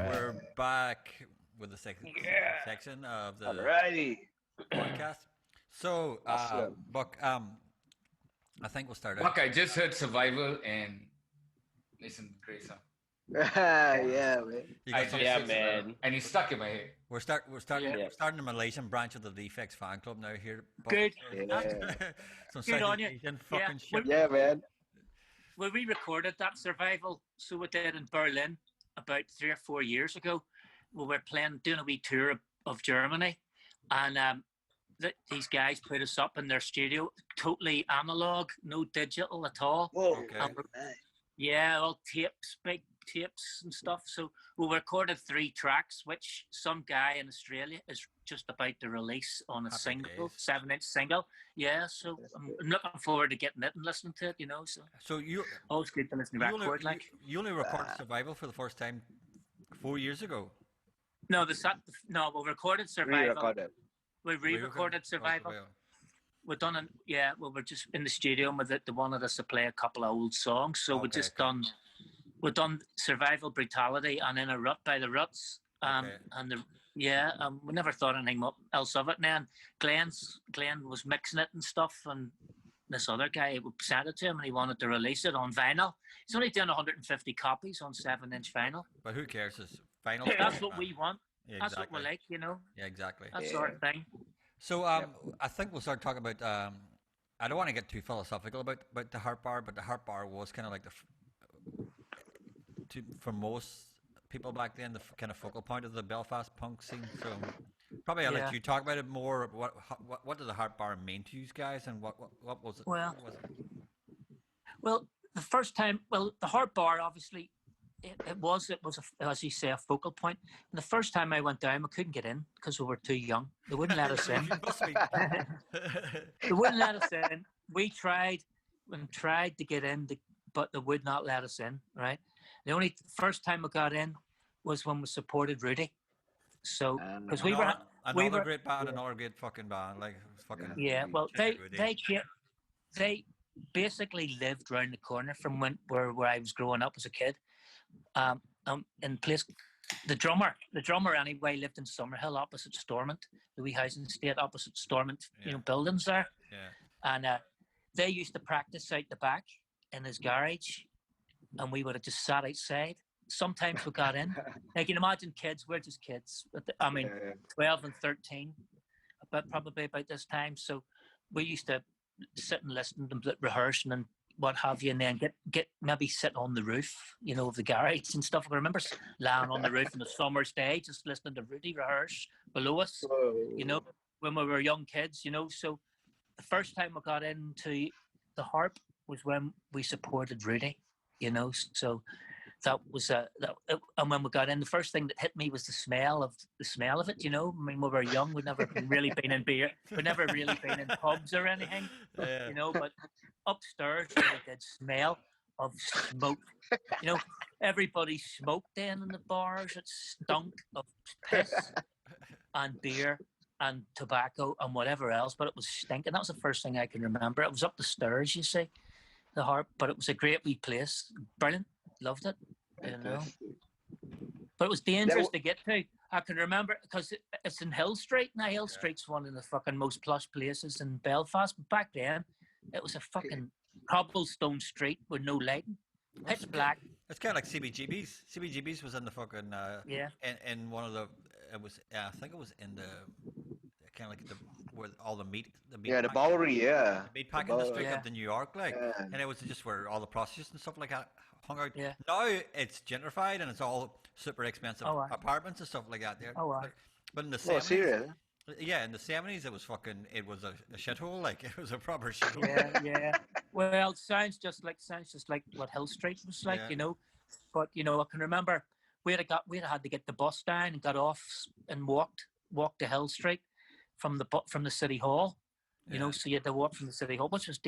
We're back with the second section of the Alrighty. podcast. So, Awesome. Buck, I think we'll start out. Fuck, I just heard Survival and listen, great song. Yeah, man. You got some- Yeah, heard Survival, man. and it's stuck in my head. We're starting Yeah. we're starting the Malaysian branch of the Defects fan club now here. Buck. Good. Yeah. Some Good on Southeast you. Asian Yeah. fucking shit. Yeah, man. When we recorded that Survival, so we did in Berlin about 3 or 4 years ago. We were doing a wee tour of Germany, and these guys put us up in their studio, totally analog, no digital at all. Whoa. Okay. Nice. Yeah, all tapes, big tapes and stuff. So we recorded 3 tracks, which some guy in Australia is just about to release on a Happy single, days. 7-inch single. Yeah, so I'm looking forward to getting it and listening to it, so So you always good to listen to record. you only recorded Survival for the first time 4 years ago. No, we recorded Survival. Re-recorded. We re-recorded Survival. We've done it. Yeah, well, we're just in the studio with it. They wanted us to play a couple of old songs, so Okay, we've done Survival, Brutality, and In a Rut by the Ruts. Okay. And we never thought anything else of it. And then Glenn was mixing it and stuff, and this other guy sent it to him, and he wanted to release it on vinyl. He's only doing 150 copies on 7-inch vinyl. But who cares? It's final. That's what we want. Yeah, That's what we like, Yeah, exactly. that sort of thing. So I think we'll start talking about. I don't want to get too philosophical about the Harp Bar, but the Harp Bar was kind of like for most people back then, the kind of focal point of the Belfast punk scene. So probably I'll let you talk about it more. What does the Harp Bar mean to you guys, and what was it? Well, what was it? Well, the first time, the Harp Bar, obviously, it was as you say, a focal point. And the first time I went down, we couldn't get in because we were too young. They wouldn't let us in. You must be- They wouldn't let us in. We tried to get in, but they would not let us in. Right. The only first time we got in was when we supported Rudy. So because we were another great band, another great fucking band, like fucking. Yeah. Well, check it, Rudy. they basically lived round the corner from where I was growing up as a kid. In place, the drummer anyway lived in Summerhill opposite Stormont, the wee housing estate opposite Stormont, buildings there. Yeah. And they used to practice out the back in his garage, and we would have just sat outside. Sometimes we got in. Like, you can imagine kids, we're just kids. 12 and 13, but probably about this time. So we used to sit and listen to them rehearsing and what have you, and then get maybe sit on the roof, of the garage and stuff. I remember lying on the roof on a summer's day, just listening to Rudy rehearse below us, when we were young kids, So the first time I got into the harp was when we supported Rudy, So that was and when we got in, the first thing that hit me was the smell of it. I mean, we were young, we'd never really been in beer, we'd never really been in pubs or anything, But upstairs really did smell of smoke. Everybody smoked then in the bars. It stunk of piss and beer and tobacco and whatever else, but it was stinking. That was the first thing I can remember. It was up the stairs, you see, the harp, but it was a great wee place. Brilliant. Loved it, But it was dangerous to get to. I can remember because it's in Hill Street. Now, Hill Street's one of the fucking most plush places in Belfast. But back then, it was a fucking cobblestone street with no lighting. Pitch black. It's kind of like CBGB's. CBGB's was in the fucking in one of the. It was I think it was in the kind of like where all the meat. The Bowery, the meat packing district of the New York, and it was just where all the prostitutes and stuff like that hung out. Yeah. Now it's gentrified and it's all super expensive apartments and stuff like that there. But in the 70s, in the 70s it was a shithole. Like, it was a proper shithole. Yeah. Well, it sounds just like what Hill Street was like, But I can remember we'd had to get the bus down and got off and walked to Hill Street from the city hall. So you had to walk from the city hall, which was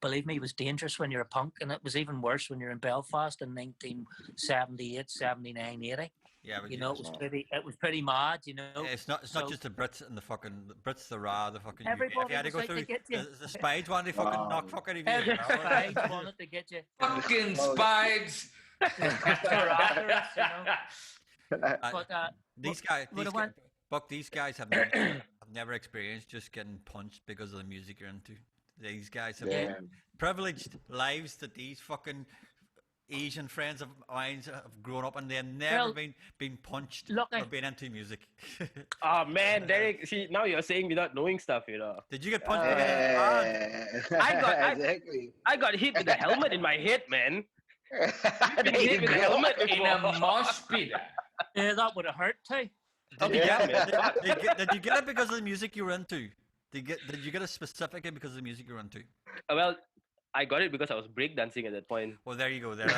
believe me, it was dangerous when you're a punk, and it was even worse when you're in Belfast in 1978, 79, 80. Yeah, but it was pretty mad, It's not just the Brits and the Brits, the Ra, the fucking. Everybody if you had to go was through like to get you. the spies wanted to fucking knock fucking of you. Every spies wanted to get you. Fucking spies. They're after us, But Buck, these guys have never experienced just getting punched because of the music you're into. These guys have privileged lives that these fucking Asian friends of mine have grown up and they've never been punched or been into music. Oh man, Derek, see, now you're saying without knowing stuff, you know. Did you get punched? I got hit with a helmet in my head, man. I've been hit with a helmet in a mosh pit. Yeah, that would have hurt too. Did you get it because of the music you were into? Did you get it specifically because of the music you were into? Well, I got it because I was breakdancing at that point. Well, there you go. There. What?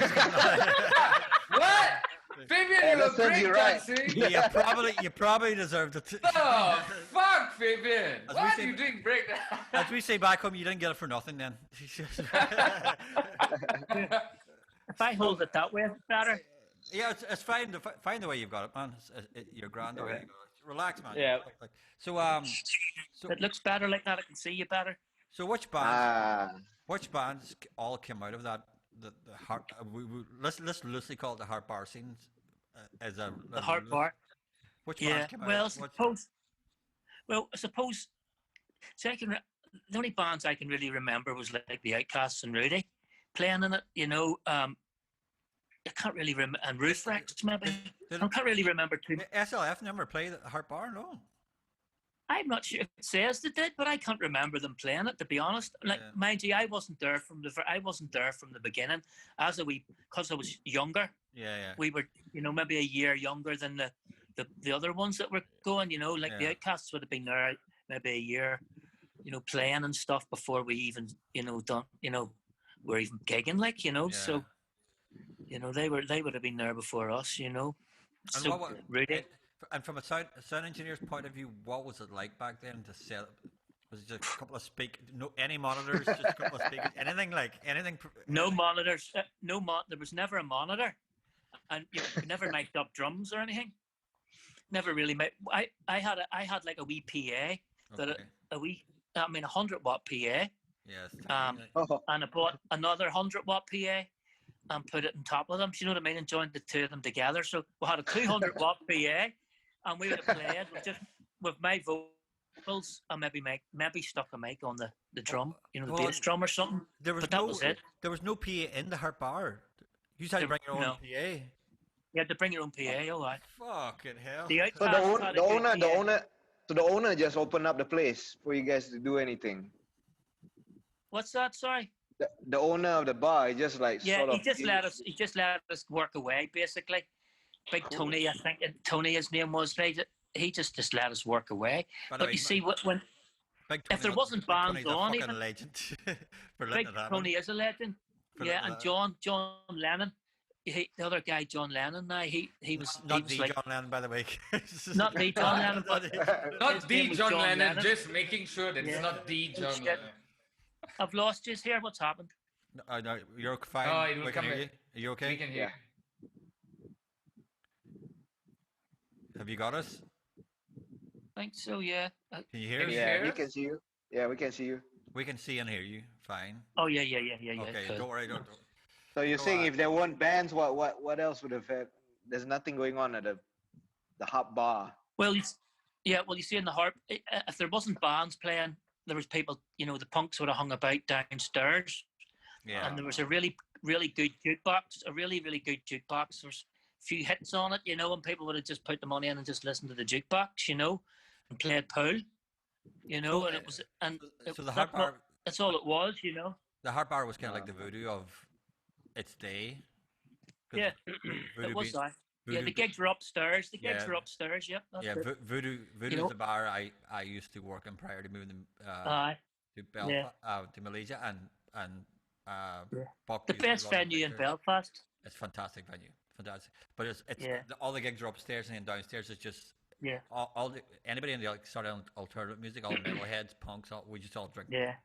Fabian, you were breakdancing? You probably deserved it. Oh, fuck, Fabian. Why are you doing breakdance? As we say back home, you didn't get it for nothing then. If I hold it that way, it's better. Yeah, it's fine. Find the way you've got it, man. You're grand the way you got it. Relax, man. Yeah. So it looks better like that. I can see you better. So which bands all came out of that? The Harp. Let's loosely call it the Harp Bar scene. The Harp Bar. Which bands came out? Well, I suppose. So the only bands I can really remember was like the Outcasts and Rudy playing in it. You know, I can't really remember, and Roof Rex maybe. I can't really remember too. SLF never played at the Harp Bar, no. I'm not sure. It says they did, but I can't remember them playing it. To be honest, mind you, I wasn't there from the beginning. Because I was younger. Yeah. We were, maybe a year younger than the other ones that were going. The Outcasts would have been there maybe a year, playing and stuff before we even, we're even gigging, So, they would have been there before us, And So Rudy. And from a sound engineer's point of view, what was it like back then to set up? Was it just a couple of any monitors, just a couple of speakers, anything? No monitors. There was never a monitor, and you never mic'd up drums or anything. Never really. I had like a wee PA a 100-watt PA. Yes. And I bought another 100-watt PA and put it on top of them. You know what I mean? And joined the two of them together. So we had a 200-watt PA. And we would have played with my vocals and maybe stuck a mic on the drum, the bass drum or something. That was it. There was no PA in the Harp Bar. You had to bring your own PA. You had to bring your own PA, all right. Fucking hell. So the owner just opened up the place for you guys to do anything. What's that? Sorry. The owner of the bar, he just he just let us work away basically. Big Tony, I think Tony, his name was, right? He just let us work away. But you see, when if there wasn't bands on, even legend. Big Tony is a legend. And John Lennon, the other guy, John Lennon. Now he was not the John Lennon, by the way. Not the John Lennon, but not the John Lennon. Just making sure that it's not the John Lennon. I've lost you here. What's happened? No, you're fine. Oh, we can hear you. Are you okay? We can hear. Have you got us? I think so, yeah. Can you hear us? Yeah, we can see you. Yeah, we can see you. We can see and hear you. Fine. Oh, yeah. Okay, cool. Don't worry. So you're saying if there weren't bands, what else would have had? There's nothing going on at the Harp Bar. Well, you see in the Harp, if there wasn't bands playing, there was people, the punks would have hung about downstairs. Yeah. And there was a really, really good jukebox, There was few hits on it, and people would have just put the money in and just listened to the jukebox, and played pool, and it was, so the Harp Bar, that's all it was, The Harp Bar was kind of like the voodoo of its day. Yeah, it was that. Yeah, the gigs were upstairs. Yep. Voodoo is the bar I used to work in prior to moving to Belfast, to Malaysia, and the best venue in Belfast. It's a fantastic venue. Fantastic, but it's all the gigs are upstairs and then downstairs is just anybody in the sort of alternative music, all metalheads, punks, we just all drink there.